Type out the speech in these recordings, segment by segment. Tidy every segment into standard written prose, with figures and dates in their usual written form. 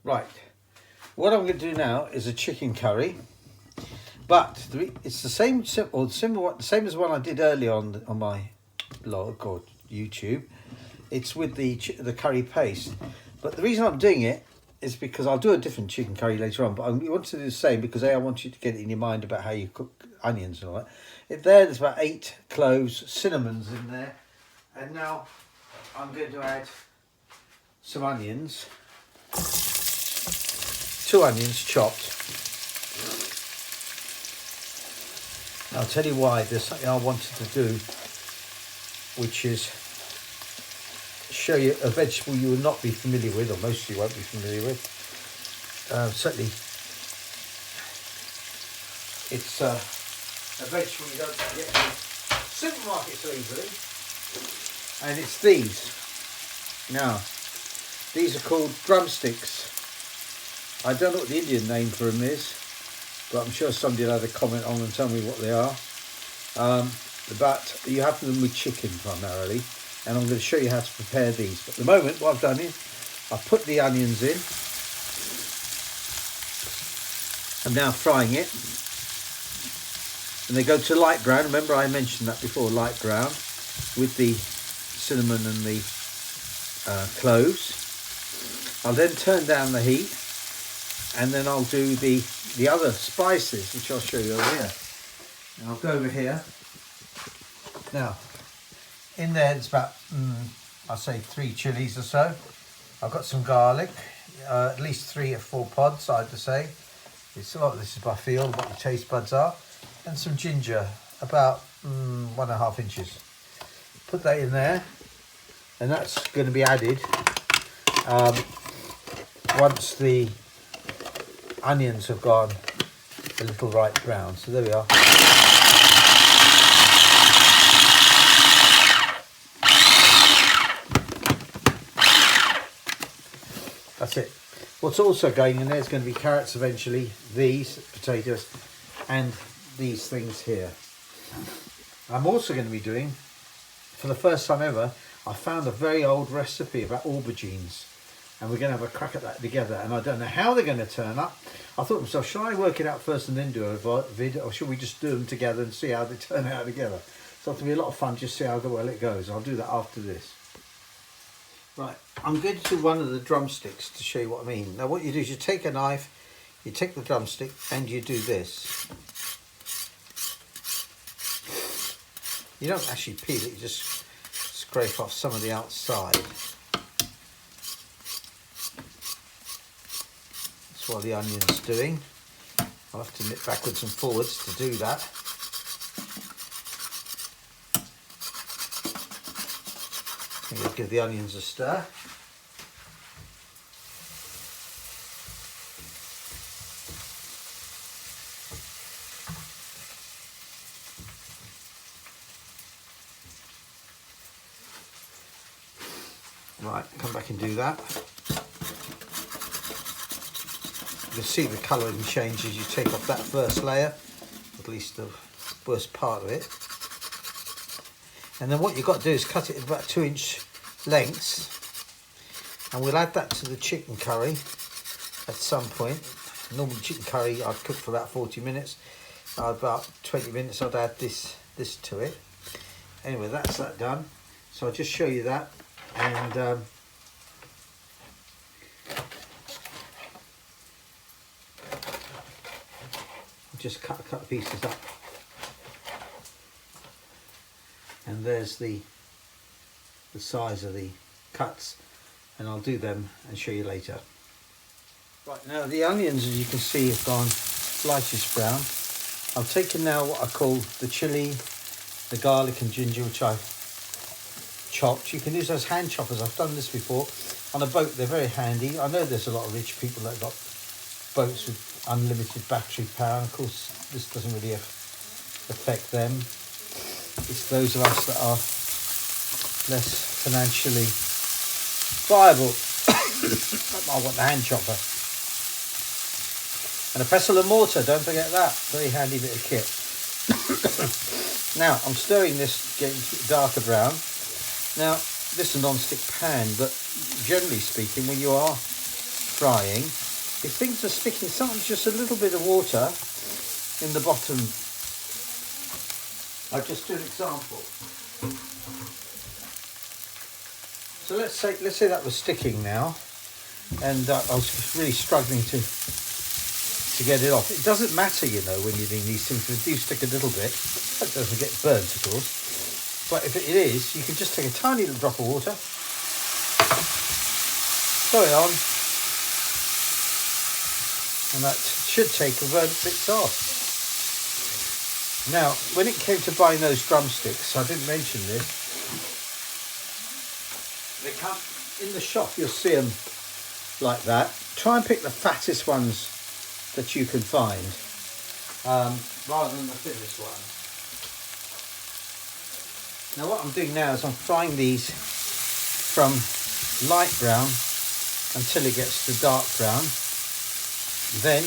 Right, what I'm going to do now is a chicken curry, but it's the same as the one I did earlier on my blog or YouTube. It's with the curry paste, but the reason I'm doing it is because I'll do a different chicken curry later on, but I want to do the same because I want you to get it in your mind about how you cook onions and all that. There's about 8 cloves, cinnamons in there, and now I'm going to add some onions. 2 onions chopped. I'll tell you why. There's something I wanted to do, which is show you a vegetable you will not be familiar with, or most of you won't be familiar with. Certainly, it's a vegetable you don't get in supermarkets so easily, and it's these. Now, these are called drumsticks. I don't know what the Indian name for them is, but I'm sure somebody will have a comment on and tell me what they are. But you have them with chicken primarily, and I'm going to show you how to prepare these. But at the moment, what I've done is I've put the onions in. I'm now frying it, and they go to light brown. Remember I mentioned that before, light brown, with the cinnamon and the cloves. I'll then turn down the heat, and then I'll do the other spices, which I'll show you over here. And I'll go over here. Now, in there it's about, I'll say 3 chilies or so. I've got some garlic, at least 3 or 4 pods, I'd say. It's a lot. This is by feel, what the taste buds are. And some ginger, about 1.5 inches. Put that in there, and that's going to be added once the onions have gone a little right brown. So there we are. That's it. What's also going in there is going to be carrots eventually, these potatoes, and these things here. I'm also going to be doing, for the first time ever, I found a very old recipe about aubergines, and we're going to have a crack at that together, and I don't know how they're going to turn up. I thought to myself, shall I work it out first and then do a vid, or should we just do them together and see how they turn out together? So it'll be a lot of fun, just see how well it goes. I'll do that after this. Right, I'm going to do one of the drumsticks to show you what I mean. Now what you do is you take a knife, you take the drumstick, and you do this. You don't actually peel it, you just scrape off some of the outside. That's what the onion's doing. I'll have to nip backwards and forwards to do that. I'm going to give the onions a stir. Right, come back and do that. You'll see the colouring change as you take off that first layer, at least the worst part of it. And then what you've got to do is cut it in about 2-inch lengths, and we'll add that to the chicken curry at some point. Normally chicken curry I'd cook for about 40 minutes. About 20 minutes I'd add this to it. Anyway, that's that done. So I'll just show you that, and just cut pieces up. And there's the size of the cuts, and I'll do them and show you later. Right, now the onions, as you can see, have gone lightish brown. I've taken now what I call the chilli, the garlic and ginger, which I've chopped. You can use those hand choppers. I've done this before on a boat. They're very handy. I know there's a lot of rich people that have got boats with unlimited battery power, and of course this doesn't really affect them. It's those of us that are less financially viable. I want the hand chopper. And a pestle and mortar, don't forget that. Very handy bit of kit. Now, I'm stirring this, getting darker brown. Now, this is a non-stick pan, but generally speaking, when you are frying, if things are sticking, sometimes just a little bit of water in the bottom. I'll just do an example. So let's say that was sticking now, and I was really struggling to get it off. It doesn't matter, you know, when you're doing these things, if they do stick a little bit, that doesn't get burnt, of course. But if it is, you can just take a tiny little drop of water, throw it on, and that should take the burnt bits off. Now, when it came to buying those drumsticks, I didn't mention this. They come in the shop, you'll see them like that. Try and pick the fattest ones that you can find, rather than the thinnest one. Now what I'm doing now is I'm frying these from light brown until it gets to dark brown. Then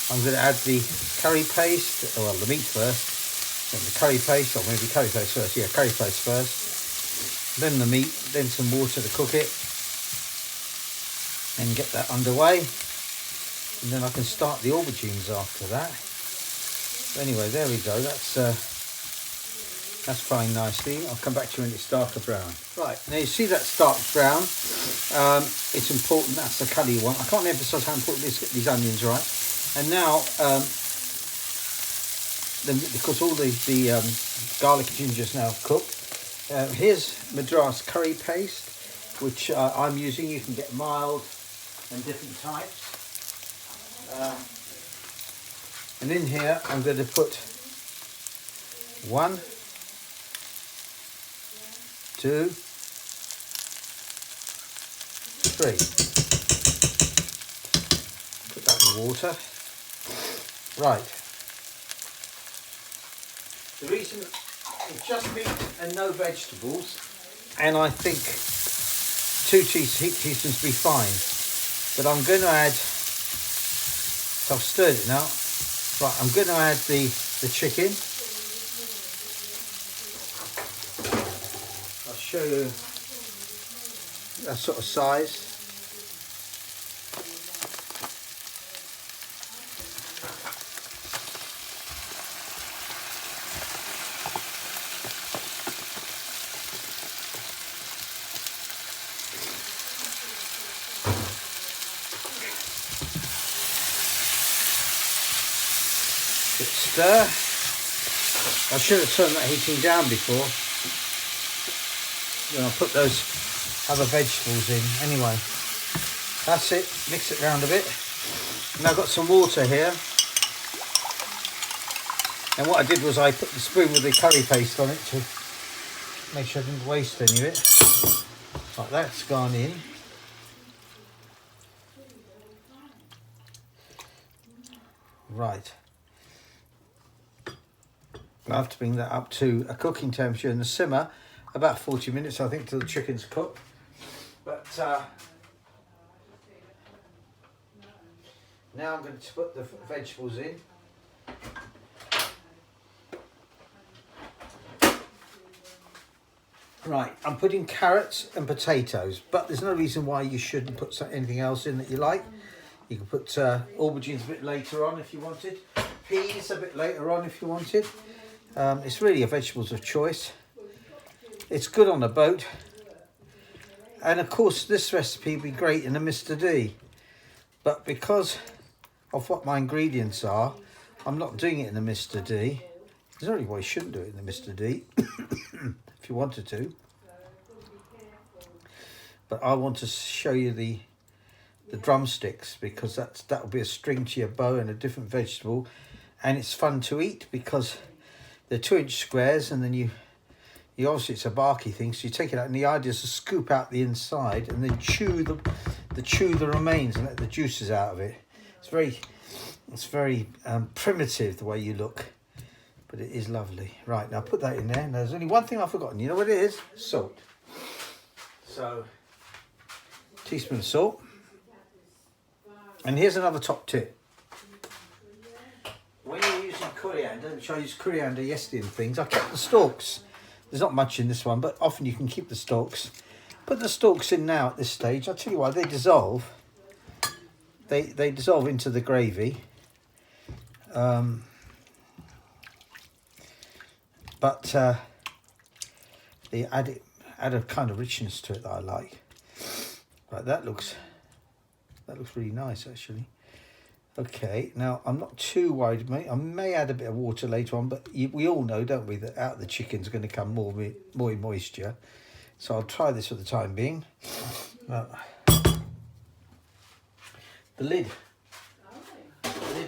I'm going to add the curry paste, well, the meat first, then the curry paste, or maybe curry paste first, yeah, curry paste first, then the meat, then some water to cook it, and get that underway. And then I can start the aubergines after that. Anyway, there we go. That's frying nicely. I'll come back to you when it's darker brown. Right, now you see that's dark brown. It's important, that's the colour you want. I can't emphasise how important it is to get these onions right. And now, because all the garlic and ginger's now cooked, here's Madras curry paste, which I'm using. You can get mild and different types. And in here I'm going to put 1, 2, 3. Put that in the water. Right. The reason it's just meat and no vegetables, and I think 2 teaspoons will be fine. But I'm going to add, so I've stirred it now. Right, I'm going to add the chicken. I'll show you that sort of size. Stir. I should have turned that heating down before. Then I'll put those other vegetables in. Anyway, that's it. Mix it around a bit. And I've got some water here. And what I did was I put the spoon with the curry paste on it to make sure I didn't waste any of it. Like that's gone in. Right. I have to bring that up to a cooking temperature in the simmer, about 40 minutes, I think, till the chicken's cooked. But now I'm going to put the vegetables in. Right, I'm putting carrots and potatoes, but there's no reason why you shouldn't put anything else in that you like. You can put aubergines a bit later on if you wanted, peas a bit later on if you wanted. It's really a vegetables of choice. It's good on a boat. And of course this recipe would be great in a Mr. D. But because of what my ingredients are, I'm not doing it in a Mr. D. There's no reason why you shouldn't do it in a Mr. D if you wanted to. But I want to show you the drumsticks, because that will be a string to your bow and a different vegetable, and it's fun to eat because they're 2-inch squares, and then you obviously it's a barky thing, so you take it out, and the idea is to scoop out the inside and then chew the remains and let the juices out of it. It's very primitive the way you look, but it is lovely. Right, now put that in there. Now there's only one thing I've forgotten. You know what it is? Salt. So, teaspoon of salt. And here's another top tip. When you're using coriander, which I used coriander yesterday and things, I kept the stalks. There's not much in this one, but often you can keep the stalks. Put the stalks in now at this stage. I'll tell you why, they dissolve. they dissolve into the gravy. But they add a kind of richness to it that I like. Right, that looks really nice actually. Okay, now I'm not too worried. I may add a bit of water later on, but we all know, don't we, that out of the chicken's going to come more moisture. So I'll try this for the time being. The lid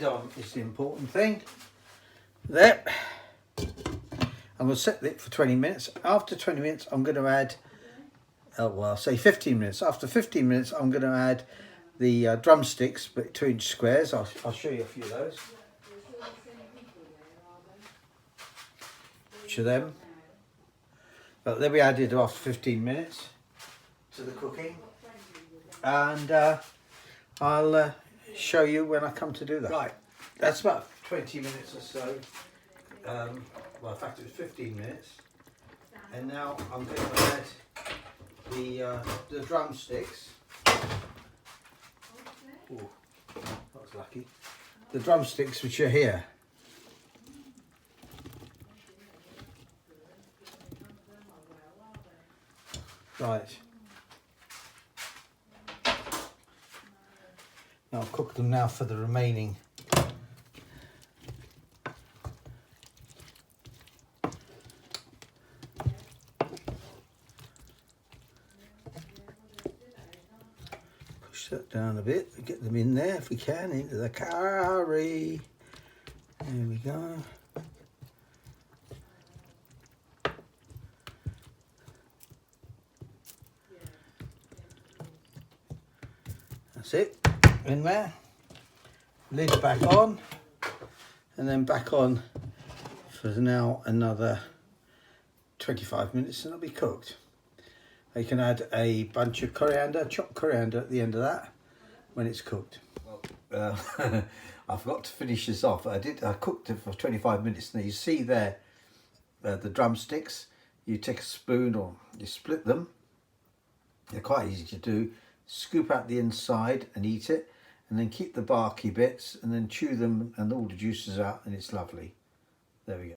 on is the important thing. There. I'm going to set it for 20 minutes. After 20 minutes, I'm going to add, well, say 15 minutes. After 15 minutes, I'm going to add the drumsticks, but 2-inch squares. I'll show you a few of those. Each of them. But they'll be added after 15 minutes to the cooking. And I'll show you when I come to do that. Right, that's about 20 minutes or so. Well, in fact, it was 15 minutes. And now I'm going to add the drumsticks. Ooh, that was lucky. The drumsticks, which are here. Right. Now I'll cook them now for the remaining. Push that down a bit, get them in there if we can, into the curry. There we go. That's it, in there. Lid back on, and then back on for now another 25 minutes and it'll be cooked. You can add a bunch of coriander, chopped coriander at the end of that when it's cooked. Well, I forgot to finish this off. I cooked it for 25 minutes. Now you see there the drumsticks. You take a spoon or you split them. They're quite easy to do. Scoop out the inside and eat it, and then keep the barky bits and then chew them and all the juices out, and it's lovely. There we go.